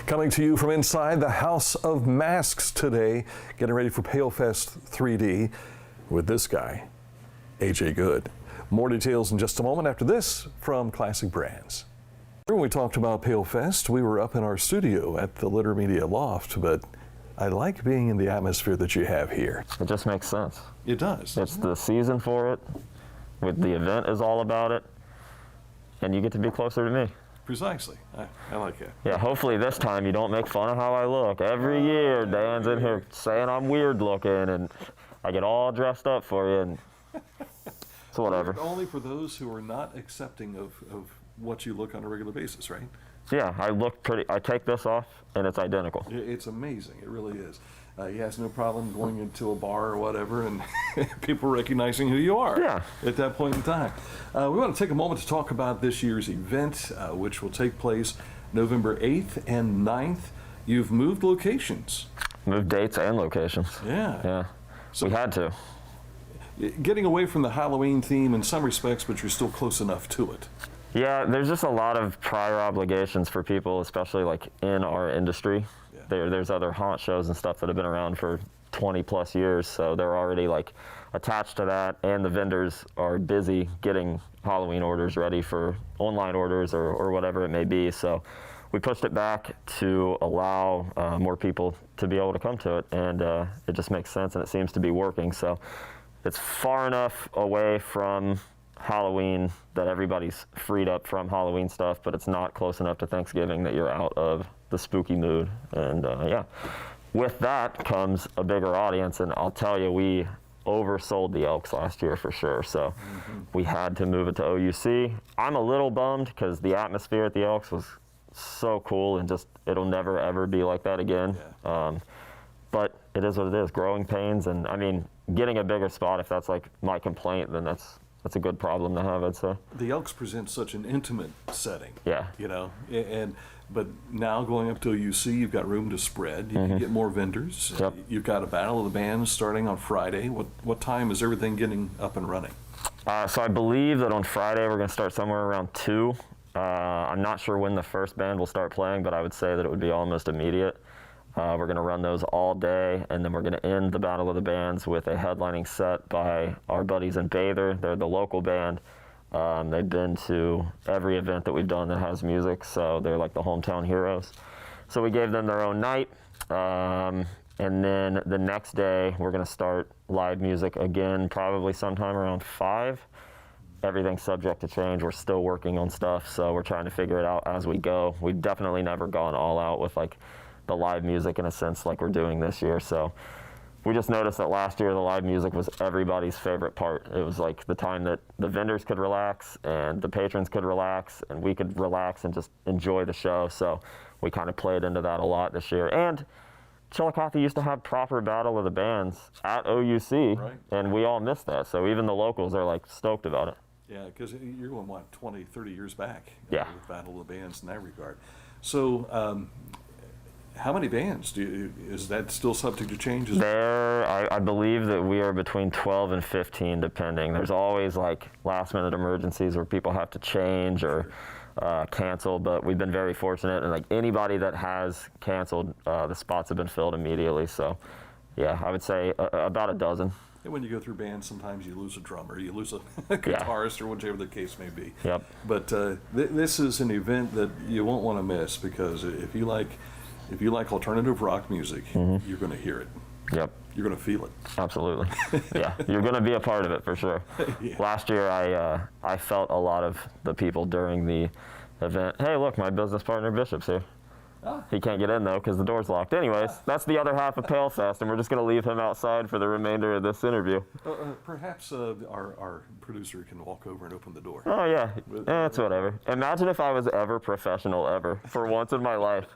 Coming to you from inside the House of Masks today, getting ready for PALEFEST 3D with this guy, AJ Good. More details in just a moment after this from Classic Brands. When we talked about PALEFEST, we were up in our studio at the Litter Media Loft, but I like being in the atmosphere that you have here. It just makes sense. It does. It's the season for it. The event is all about it, and you get to be closer to me. Precisely. I like it. Yeah, hopefully this time you don't make fun of how I look. Every year Dan's in here saying I'm weird looking, and I get all dressed up for you, and so whatever. Only for those who are not accepting of what you look on a regular basis, right? Yeah, I look pretty. I take this off, and it's identical. It's amazing. It really is. He has no problem going into a bar or whatever and people recognizing who you are at that point in time. We want to take a moment to talk about this year's event, which will take place November 8th and 9th. You've moved locations. Moved dates and locations. Yeah. Yeah. So we had to. Getting away from the Halloween theme in some respects, but you're still close enough to it. Yeah, there's just a lot of prior obligations for people, especially like in our industry. There's other haunt shows and stuff that have been around for 20 plus years, so they're already like attached to that, and the vendors are busy getting Halloween orders ready for online orders or whatever it may be. So we pushed it back to allow more people to be able to come to it, and it just makes sense, and it seems to be working. So it's far enough away from Halloween that everybody's freed up from Halloween stuff, but it's not close enough to Thanksgiving that you're out of the spooky mood. And yeah, with that comes a bigger audience, and I'll tell you, we oversold the Elks last year for sure, so we had to move it to OUC. I'm a little bummed because the atmosphere at the Elks was so cool, and just it'll never ever be like that again. But it is what it is, growing pains, and I mean, getting a bigger spot, if that's like my complaint, then that's a good problem to have, I'd say. The Elks present such an intimate setting. Yeah. You know, but now going up to UC, you've got room to spread. You can get more vendors. Yep. You've got a Battle of the Bands starting on Friday. What time is everything getting up and running? So I believe that on Friday we're going to start somewhere around 2. I'm not sure when the first band will start playing, but I would say that it would be almost immediate. We're going to run those all day, and then we're going to end the Battle of the Bands with a headlining set by our buddies in Bather. They're the local band. They've been to every event that we've done that has music, so they're like the hometown heroes. So we gave them their own night, and then the next day we're going to start live music again, probably sometime around 5. Everything's subject to change. We're still working on stuff, so we're trying to figure it out as we go. We've definitely never gone all out with like the live music in a sense like we're doing this year. So we just noticed that last year the live music was everybody's favorite part. It was like the time that the vendors could relax and the patrons could relax and we could relax and just enjoy the show. So we kind of played into that a lot this year. And Chillicothe used to have proper Battle of the Bands at OUC, and we all missed that. So even the locals are like stoked about it. Yeah, because you're going, what, 20, 30 years back with Battle of the Bands in that regard. So how many bands is that still subject to change? I believe that we are between 12 and 15, depending. There's always like last minute emergencies where people have to change or cancel, but we've been very fortunate, and like anybody that has canceled, the spots have been filled immediately. So yeah, I would say about a dozen. And when you go through bands, sometimes you lose a drummer, you lose a guitarist, or whichever the case may be. Yep. But this is an event that you won't want to miss, because if you like alternative rock music, you're going to hear it. Yep. You're going to feel it. Absolutely. Yeah, you're going to be a part of it for sure. Last year, I felt a lot of the people during the event. Hey, look, my business partner Bishop's here. He can't get in though because the door's locked. Anyways, that's the other half of PALEFEST, and we're just going to leave him outside for the remainder of this interview. Perhaps our producer can walk over and open the door. Oh yeah, it's whatever. Imagine if I was ever professional ever for once in my life.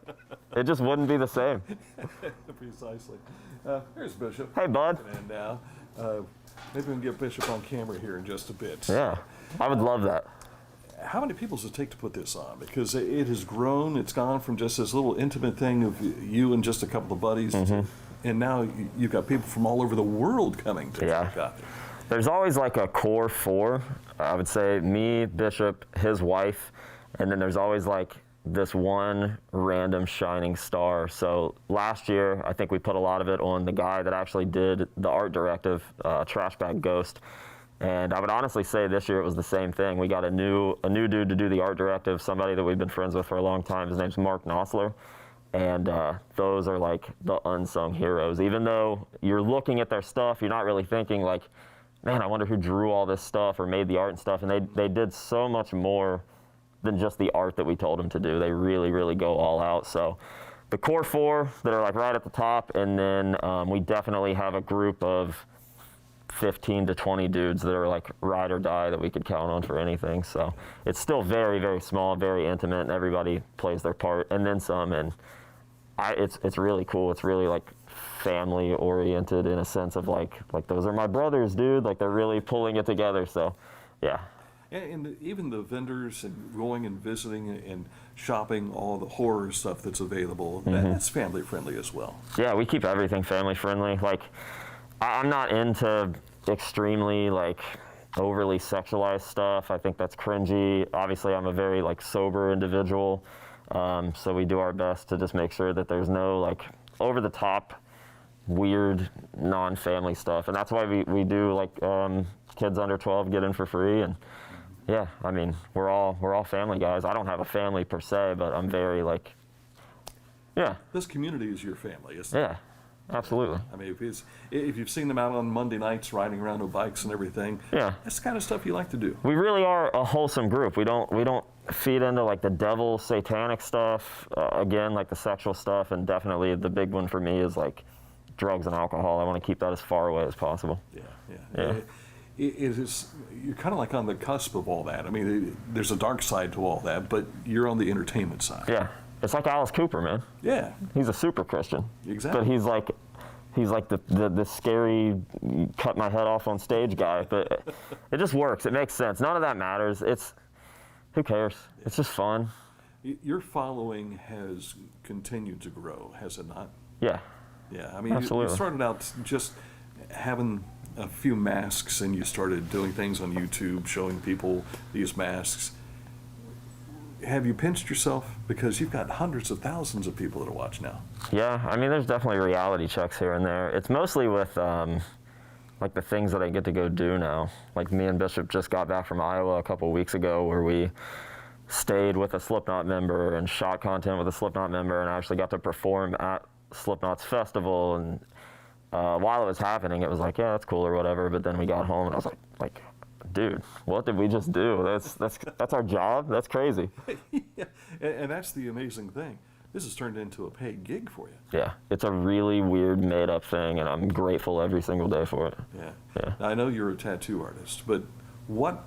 It just wouldn't be the same. Precisely. Here's Bishop. Hey, bud. And now, maybe we can get Bishop on camera here in just a bit. Yeah, I would love that. How many people does it take to put this on? Because it has grown. It's gone from just this little intimate thing of you and just a couple of buddies, and now you've got people from all over the world coming to Chillicothe. There's always like a core 4. I would say me, Bishop, his wife, and then there's always like this one random shining star. So last year, I think we put a lot of it on the guy that actually did the art directive, Trash Bag Ghost. And I would honestly say this year it was the same thing. We got a new dude to do the art directive, somebody that we've been friends with for a long time. His name's Mark Nosler. And those are like the unsung heroes. Even though you're looking at their stuff, you're not really thinking like, man, I wonder who drew all this stuff or made the art and stuff. And they did so much more than just the art that we told them to do. They really, really go all out. So the core four that are like right at the top, and then we definitely have a group of 15 to 20 dudes that are like ride or die that we could count on for anything. So it's still very, very small, very intimate, and everybody plays their part, and then some. And it's really cool. It's really like family oriented in a sense of like those are my brothers, dude. Like they're really pulling it together. So, yeah. And even the vendors and going and visiting and shopping all the horror stuff that's available, that's family friendly as well. Yeah, we keep everything family friendly. Like I'm not into extremely like overly sexualized stuff. I think that's cringy. Obviously, I'm a very like sober individual. So we do our best to just make sure that there's no like over the top, weird, non-family stuff. And that's why we do like kids under 12 get in for free. And yeah, I mean, we're all family guys. I don't have a family per se, but I'm very like, yeah. This community is your family, isn't it? Yeah, absolutely. I mean, if you've seen them out on Monday nights riding around with bikes and everything, yeah, that's the kind of stuff you like to do. We really are a wholesome group. We don't feed into like the devil satanic stuff, again, like the sexual stuff, and definitely the big one for me is like drugs and alcohol. I want to keep that as far away as possible. Yeah. You're kind of like on the cusp of all that. I mean, there's a dark side to all that, but you're on the entertainment side. Yeah, it's like Alice Cooper, man. Yeah. He's a super Christian. Exactly. But he's like the scary cut my head off on stage guy. But it just works. It makes sense. None of that matters. Who cares? It's just fun. Your following has continued to grow, has it not? Yeah. Yeah. I mean, absolutely. You started out just having a few masks, and you started doing things on YouTube, showing people these masks. Have you pinched yourself? Because you've got hundreds of thousands of people that watch now. Yeah, I mean, there's definitely reality checks here and there. It's mostly with like the things that I get to go do now. Like me and Bishop just got back from Iowa a couple weeks ago, where we stayed with a Slipknot member and shot content with a Slipknot member, and I actually got to perform at Slipknot's festival. And while it was happening, it was like, yeah, that's cool or whatever. But then we got home and I was like, dude, what did we just do? That's our job? That's crazy. Yeah. And that's the amazing thing. This has turned into a paid gig for you. Yeah, it's a really weird made-up thing, and I'm grateful every single day for it. Yeah. Now, I know you're a tattoo artist, but what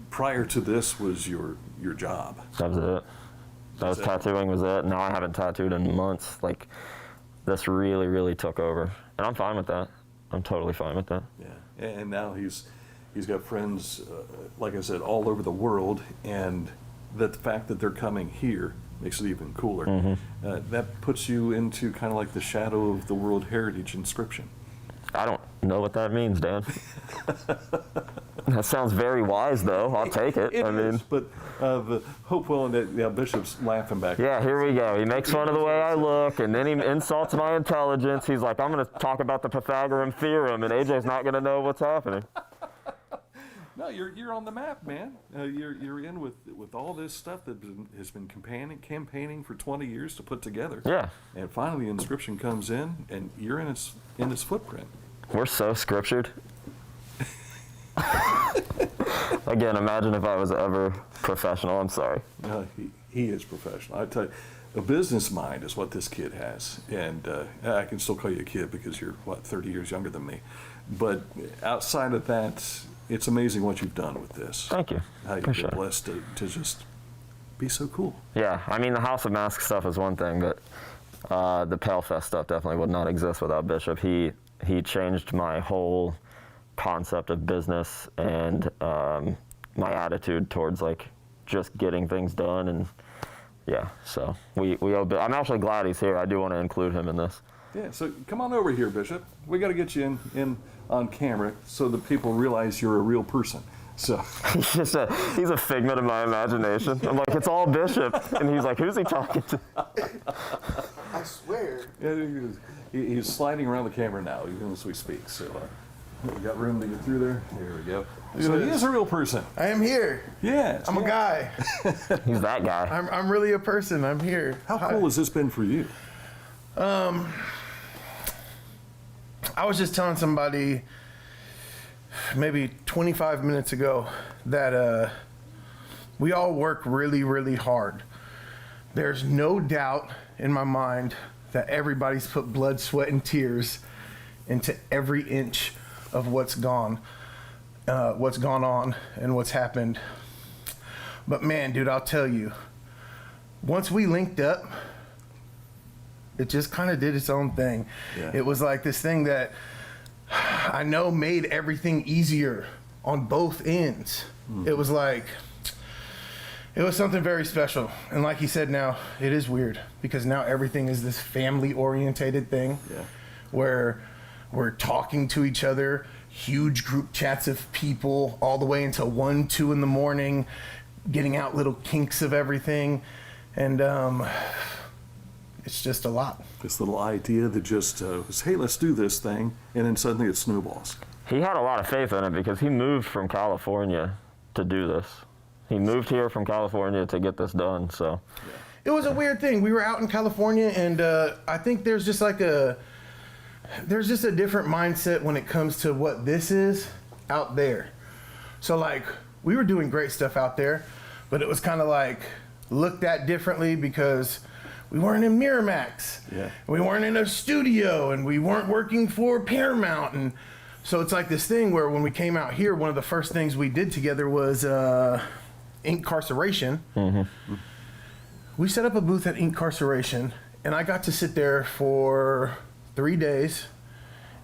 prior to this was your job? That was it. Tattooing was it. Now I haven't tattooed in months. Like, this really, really took over, and I'm fine with that. I'm totally fine with that. Yeah. And now he's got friends, like I said, all over the world, and the fact that they're coming here makes it even cooler. That puts you into kind of like the shadow of the World Heritage inscription. I don't know what that means, Dan. That sounds very wise, though. I'll take it. I mean, but the Hopewell and Bishop's laughing back. Yeah, here we go. He makes fun of the way I look, and then he insults my intelligence. He's like, I'm going to talk about the Pythagorean theorem, and AJ's not going to know what's happening. No, you're on the map, man. You're in with all this stuff that has been campaigning for 20 years to put together. Yeah. And finally, the inscription comes in, and you're in its footprint. We're so scriptured. Again, imagine if I was ever professional. I'm sorry. No, he is professional. I tell you, a business mind is what this kid has, and I can still call you a kid because you're 30 years younger than me. But outside of that, it's amazing what you've done with this. Thank you. How you've been blessed to just be so cool. Yeah, I mean, the House of Masks stuff is one thing, but the PALEFEST stuff definitely would not exist without Bishop. He changed my whole concept of business and my attitude towards like just getting things done. And yeah, so we owe. I'm actually glad he's here. I do want to include him in this. Yeah, so come on over here, Bishop. We got to get you in on camera so that people realize you're a real person. So he's a figment of my imagination. I'm like, it's all Bishop, and he's like, who's he talking to? I swear. yeah, he's sliding around the camera now, even as we speak. So we got room to get through there. Here we go. So he is a real person. I am here. Yeah, I'm a guy. He's that guy. I'm really a person. I'm here. How cool has this been for you? I was just telling somebody maybe 25 minutes ago that we all work really, really hard. There's no doubt in my mind that everybody's put blood, sweat, and tears into every inch of what's gone on and what's happened. But man, dude, I'll tell you, once we linked up, it just kind of did its own thing. Yeah. It was like this thing that I know made everything easier on both ends. It was like, it was something very special. And like he said, now it is weird because now everything is this family orientated thing where we're talking to each other, huge group chats of people all the way until 1, 2 in the morning, getting out little kinks of everything. And it's just a lot. This little idea that just was, hey, let's do this thing, and then suddenly it snowballs. He had a lot of faith in it because he moved from California to do this. He moved here from California to get this done, so. It was a weird thing. We were out in California, and I think there's just a different mindset when it comes to what this is out there. So like, we were doing great stuff out there, but it was kind of like looked at differently because we weren't in Miramax. Yeah. We weren't in a studio, and we weren't working for Paramount. And so it's like this thing where when we came out here, one of the first things we did together was Incarceration. Mm-hmm. We set up a booth at Incarceration, and I got to sit there for 3 days,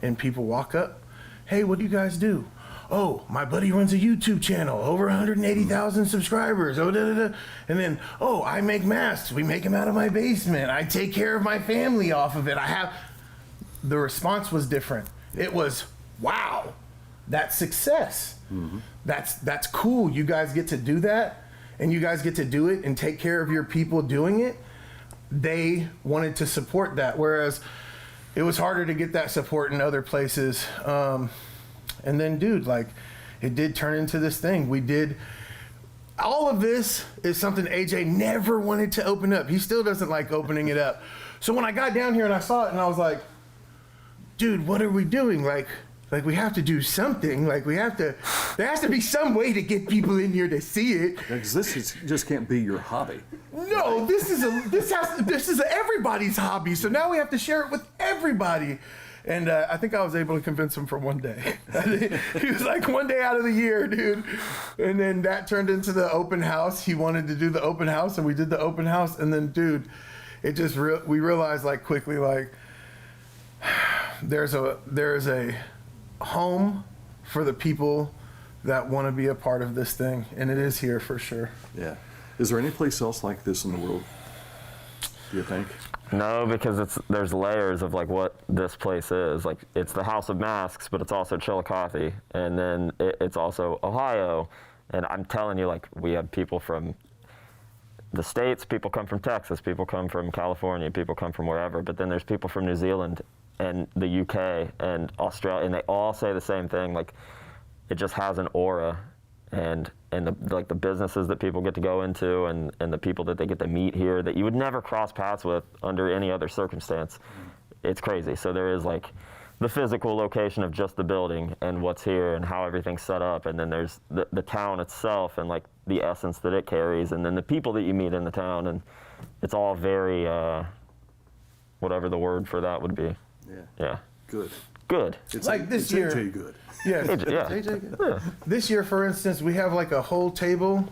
and people walk up, hey, what do you guys do? Oh, my buddy runs a YouTube channel, over 180,000 subscribers. Oh, da, da, da. And then, oh, I make masks. We make them out of my basement. I take care of my family off of it. The response was different. It was, wow, that's success. Mm-hmm. That's cool. You guys get to do that, and you guys get to do it and take care of your people doing it. They wanted to support that, whereas it was harder to get that support in other places. And then, dude, like, it did turn into this thing. All of this is something AJ never wanted to open up. He still doesn't like opening it up. So when I got down here and I saw it, and I was like, dude, what are we doing? Like we have to do something. Like there has to be some way to get people in here to see it. Because just can't be your hobby. No, this is everybody's hobby. So now we have to share it with everybody. And I think I was able to convince him for one day. He was like, one day out of the year, dude. And then that turned into the open house. He wanted to do the open house, and we did the open house. And then, dude, it just we realized like quickly, like there's a home for the people that want to be a part of this thing, and it is here for sure. Yeah. Is there any place else like this in the world, do you think? No, because there's layers of like what this place is. Like, it's the House of Masks, but it's also Chillicothe, and then it's also Ohio. And I'm telling you, like, we have people from the States, people come from Texas, people come from California, people come from wherever, but then there's people from New Zealand and the UK and Australia, and they all say the same thing. Like, it just has an aura, and the businesses that people get to go into, and the people that they get to meet here that you would never cross paths with under any other circumstance. It's crazy. So there is like the physical location of just the building and what's here and how everything's set up, and then there's the town itself and like the essence that it carries, and then the people that you meet in the town, and it's all very whatever the word for that would be. Yeah. Good. It's like this year. AJ good. Yeah. AJ good. This year, for instance, we have like a whole table,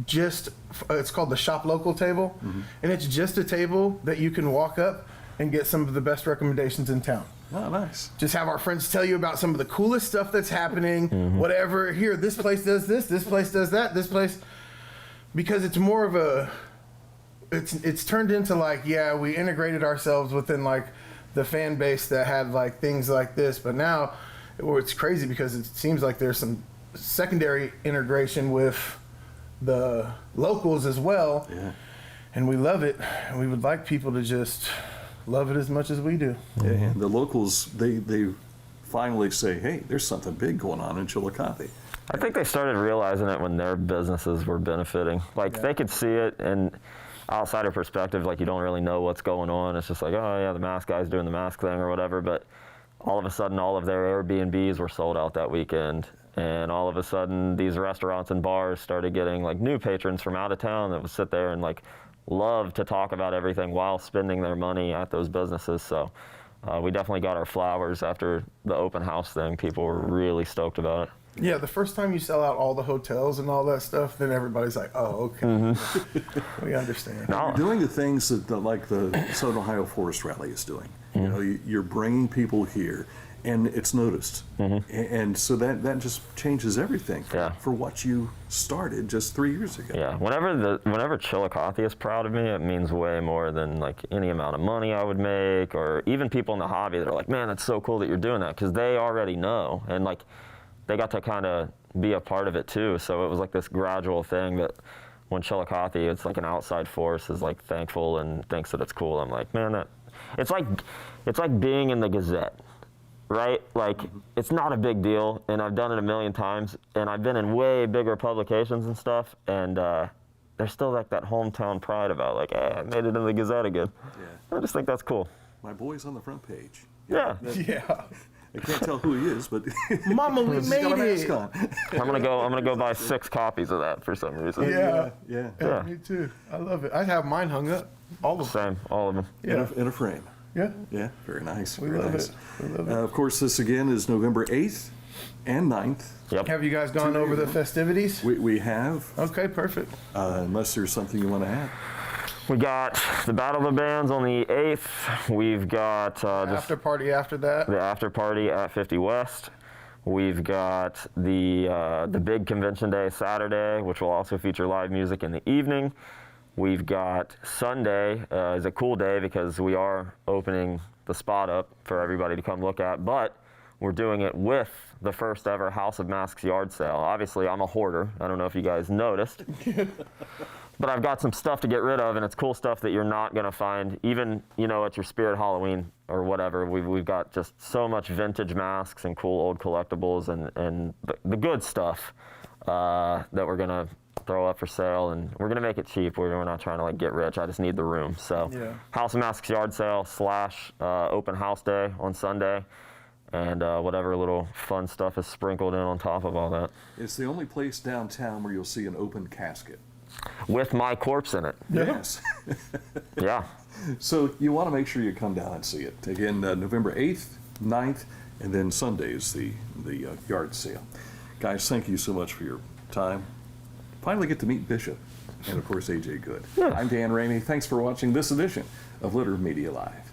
it's called the Shop Local table, and it's just a table that you can walk up and get some of the best recommendations in town. Oh, nice. Just have our friends tell you about some of the coolest stuff that's happening, whatever. Here, this place does this place does that, this place. Because it's more of it's turned into like, yeah, we integrated ourselves within like the fan base that had like things like this, but now it's crazy because it seems like there's some secondary integration with the locals as well. Yeah. And we love it. And we would like people to just love it as much as we do. Yeah, and the locals, they finally say, hey, there's something big going on in Chillicothe. I think they started realizing it when their businesses were benefiting. Like, they could see it, and outsider perspective, like, you don't really know what's going on. It's just like, oh yeah, the mask guy's doing the mask thing or whatever. But all of a sudden, all of their Airbnbs were sold out that weekend. And all of a sudden, these restaurants and bars started getting like new patrons from out of town that would sit there and like love to talk about everything while spending their money at those businesses. So we definitely got our flowers after the open house thing. People were really stoked about it. Yeah, the first time you sell out all the hotels and all that stuff, then everybody's like, oh, okay. We understand. No. You're doing the things that like the Southern Ohio Forest Rally is doing. You know, you're bringing people here, and it's noticed. And so that just changes everything for what you started just 3 years ago. Yeah, whenever Chillicothe is proud of me, it means way more than like any amount of money I would make, or even people in the hobby that are like, man, that's so cool that you're doing that, because they already know, and like they got to kind of be a part of it too. So it was like this gradual thing that when Chillicothe, it's like an outside force, is like thankful and thinks that it's cool. I'm like, man, that it's like being in the Gazette. Right? Like, it's not a big deal, and I've done it a million times, and I've been in way bigger publications and stuff, and there's still like that hometown pride about like, hey, I made it in the Gazette again. Yeah. I just think that's cool. My boy's on the front page. Yeah. Yeah. I can't tell who he is, but Mama, we he's made got a mask it. on. I'm gonna go buy 6 copies of that for some reason. Yeah. Yeah. Me too. I love it. I have mine hung up. All of them. Same, all of them. Yeah. In a frame. Yeah. Yeah, very nice. We very love nice. it. We love it. Of course, this again is November 8th and 9th. Yep. Have you guys gone over the festivities? We have, Okay, perfect. unless there's something you want to add. We got the Battle of the Bands on the 8th. We've got just After party after that. the after party at 50 West. We've got the big convention day Saturday, which will also feature live music in the evening. We've got Sunday is a cool day because we are opening the spot up for everybody to come look at, but we're doing it with the first ever House of Masks yard sale. Obviously, I'm a hoarder. I don't know if you guys noticed, but I've got some stuff to get rid of, and it's cool stuff that you're not gonna find even, you know, at your Spirit Halloween or whatever. We've got just so much vintage masks and cool old collectibles and the good stuff that we're gonna throw up for sale, and we're gonna make it cheap. We're not trying to like get rich. I just need the room. So House of Masks yard sale / open house day on Sunday, and whatever little fun stuff is sprinkled in on top of all that. It's the only place downtown where you'll see an open casket. With my corpse in it. Yes. Yeah. So you want to make sure you come down and see it. Again, November 8th, 9th, and then Sunday is the yard sale. Guys, thank you so much for your time. Finally get to meet Bishop and, of course, AJ Good. I'm Dan Ramey. Thanks for watching this edition of Litter Media Live.